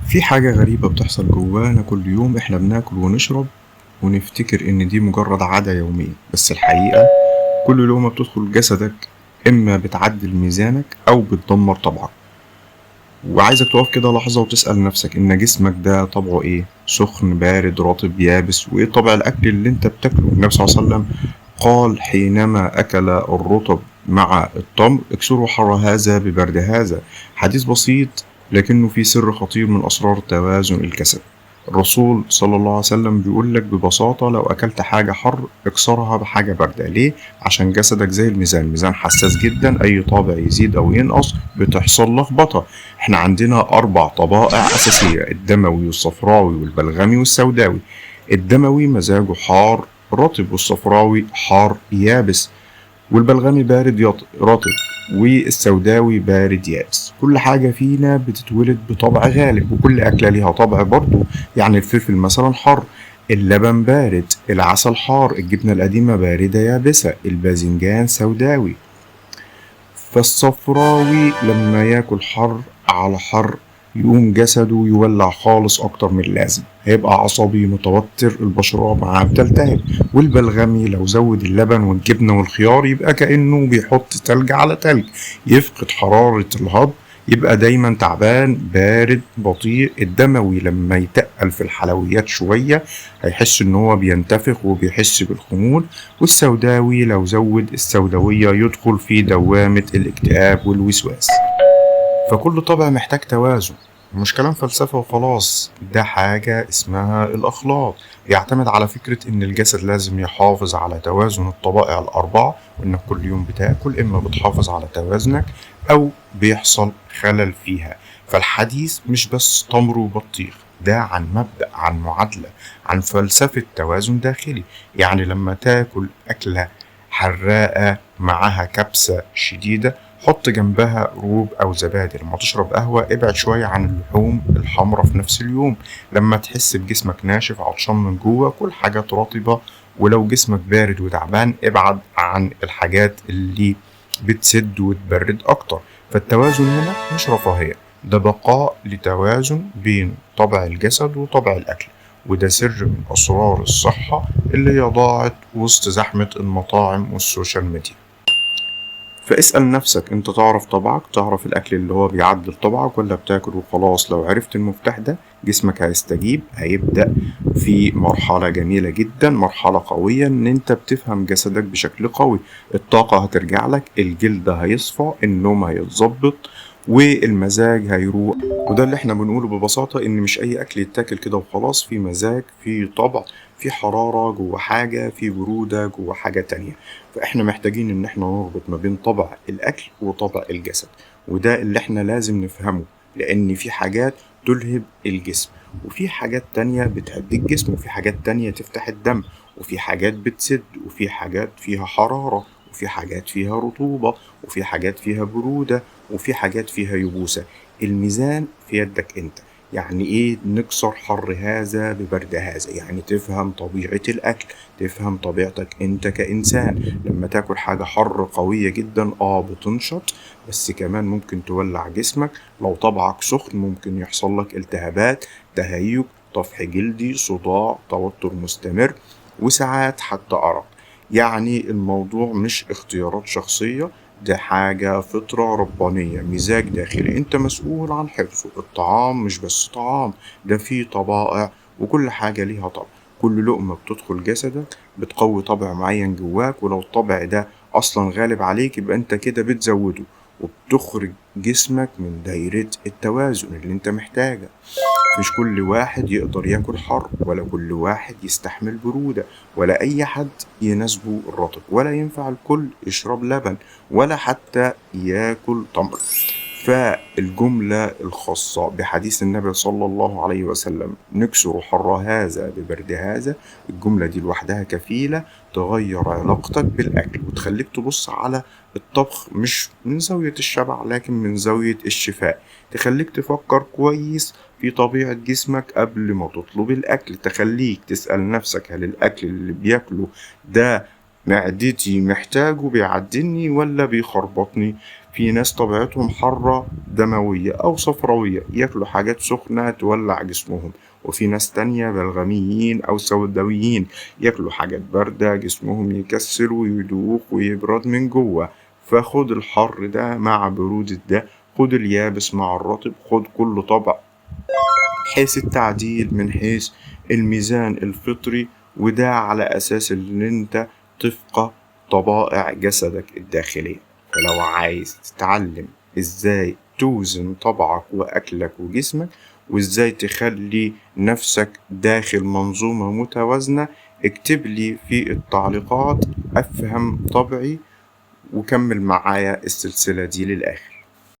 في حاجة غريبة بتحصل جوانا كل يوم، احنا بناكل ونشرب ونفتكر ان دي مجرد عادة يومية، بس الحقيقة كل لقمة بتدخل جسدك اما بتعدل ميزانك او بتدمر طبعك. وعايزك تقف كده لحظة وتسأل نفسك ان جسمك ده طبعه ايه، سخن بارد رطب يابس، وايه طبع الاكل اللي انت بتاكله. النبي صلى الله عليه وسلم قال حينما اكل الرطب مع التمر اكسروا حر هذا ببرد هذا. حديث بسيط لكنه فيه سر خطير من اسرار توازن الجسد. الرسول صلى الله عليه وسلم بيقول لك ببساطة لو أكلت حاجة حر اكسرها بحاجة باردة. ليه؟ عشان جسدك زي الميزان، الميزان حساس جدا، أي طابع يزيد أو ينقص بتحصل لخبطة. احنا عندنا 4 طبائع أساسية: الدموي والصفراوي والبلغمي والسوداوي. الدموي مزاجه حار رطب، والصفراوي حار يابس، والبلغمي بارد رطب، والسوداوي بارد يابس. كل حاجة فينا بتتولد بطبع غالب، وكل أكلة ليها طبع برضو. يعني الفلفل مثلا حر، اللبن بارد، العسل حار، الجبنة القديمة باردة يابسة، الباذنجان سوداوي. فالصفراوي لما ياكل حر على حر يقوم جسده يولع خالص أكتر من اللازم، هيبقى عصبي متوتر، البشرة معاه بتلتهب. والبلغمي لو زود اللبن والجبنة والخيار يبقى كأنه بيحط تلج على تلج، يفقد حرارة الهضم، يبقى دايما تعبان بارد بطيء. الدموي لما يتقل في الحلويات شوية هيحس ان هو بينتفخ وبيحس بالخمول. والسوداوي لو زود السوداوية يدخل في دوامة الاكتئاب والوسواس. فكل طبع محتاج توازن، مش كلام فلسفة وخلاص، ده حاجة اسمها الأخلاق. يعتمد على فكرة إن الجسد لازم يحافظ على توازن الطبائع ال4، وإنك كل يوم بتاكل إما بتحافظ على توازنك أو بيحصل خلل فيها. فالحديث مش بس تمر وبطيخ، ده عن مبدأ، عن معادلة، عن فلسفة توازن داخلي. يعني لما تاكل أكلة حراقة معها كبسة شديدة حط جنبها روب أو زبادي. لما تشرب قهوة ابعد شوية عن اللحوم الحمرا في نفس اليوم. لما تحس بجسمك ناشف عطشان من جوه كل حاجات رطبة. ولو جسمك بارد وتعبان ابعد عن الحاجات اللي بتسد وتبرد أكتر. فالتوازن هنا مش رفاهية، ده بقاء لتوازن بين طبع الجسد وطبع الأكل. وده سر من أسرار الصحة اللي هي ضاعت وسط زحمة المطاعم والسوشيال ميديا. فاسأل نفسك، انت تعرف طبعك، تعرف الاكل اللي هو بيعدل طبعك، ولا بتاكل وخلاص؟ لو عرفت المفتاح ده جسمك هيستجيب، هيبدأ في مرحلة جميلة جدا، مرحلة قوية، ان انت بتفهم جسدك بشكل قوي. الطاقة هترجع لك، الجلد هيصفى، النوم هيتظبط، والمزاج هيروق. وده اللي احنا بنقوله ببساطة، ان مش اي اكل يتاكل كده وخلاص، في مزاج، في طبع، في حرارة جوه حاجة، في برودة جوه حاجة تانية. فاحنا محتاجين ان احنا نربط ما بين طبع الاكل وطبع الجسد، وده اللي احنا لازم نفهمه. لان في حاجات تلهب الجسم، وفي حاجات تانية بتهدي الجسم، وفي حاجات تانية تفتح الدم، وفي حاجات بتسد، وفي حاجات فيها حرارة، وفي حاجات فيها رطوبة، وفي حاجات فيها برودة، وفي حاجات فيها يبوسة. الميزان في يدك انت. يعني ايه نكسر حر هذا ببرد هذا؟ يعني تفهم طبيعة الاكل، تفهم طبيعتك انت كإنسان. لما تاكل حاجة حر قوية جدا بتنشط، بس كمان ممكن تولع جسمك. لو طبعك سخن ممكن يحصل لك التهابات، تهيج، طفح جلدي، صداع، توتر مستمر، وساعات حتى أرق. يعني الموضوع مش اختيارات شخصية، ده حاجة فطرة ربانية، مزاج داخلي انت مسؤول عن حفظه. الطعام مش بس طعام، ده فيه طبائع، وكل حاجة ليها طبع. كل لقمة بتدخل جسدك بتقوي طبع معين جواك، ولو الطبع ده أصلا غالب عليك يبقى أنت كده بتزوده، وبتخرج جسمك من دايرة التوازن اللي أنت محتاجها. مش كل واحد يقدر ياكل حر، ولا كل واحد يستحمل برودة، ولا أي حد يناسبه الرطب، ولا ينفع الكل يشرب لبن، ولا حتى ياكل تمر. فالجملة الخاصة بحديث النبي صلى الله عليه وسلم نكسر حر هذا ببرد هذا، الجملة دي لوحدها كفيلة تغير علاقتك بالأكل، وتخليك تبص على الطبخ مش من زاوية الشبع لكن من زاوية الشفاء. تخليك تفكر كويس في طبيعة جسمك قبل ما تطلب الأكل. تخليك تسأل نفسك هل الأكل اللي بياكله ده معدتي محتاجه بيعدلني ولا بيخربطني. في ناس طبيعتهم حارة دموية أو صفراوية ياكلوا حاجات سخنة تولع جسمهم، وفي ناس تانية بلغميين أو سوداويين ياكلوا حاجات باردة جسمهم يكسر ويدوخ ويبرد من جوه. فخد الحر ده مع برودة ده، خد اليابس مع الرطب، خد كل طبع حيث التعديل من حيث الميزان الفطري، وده على أساس إن أنت تفقه طبائع جسدك الداخلية. فلو عايز تتعلم إزاي توزن طبعك وأكلك وجسمك، وإزاي تخلي نفسك داخل منظومة متوازنة، اكتب لي في التعليقات أفهم طبعي، وكمل معايا السلسلة دي للآخر.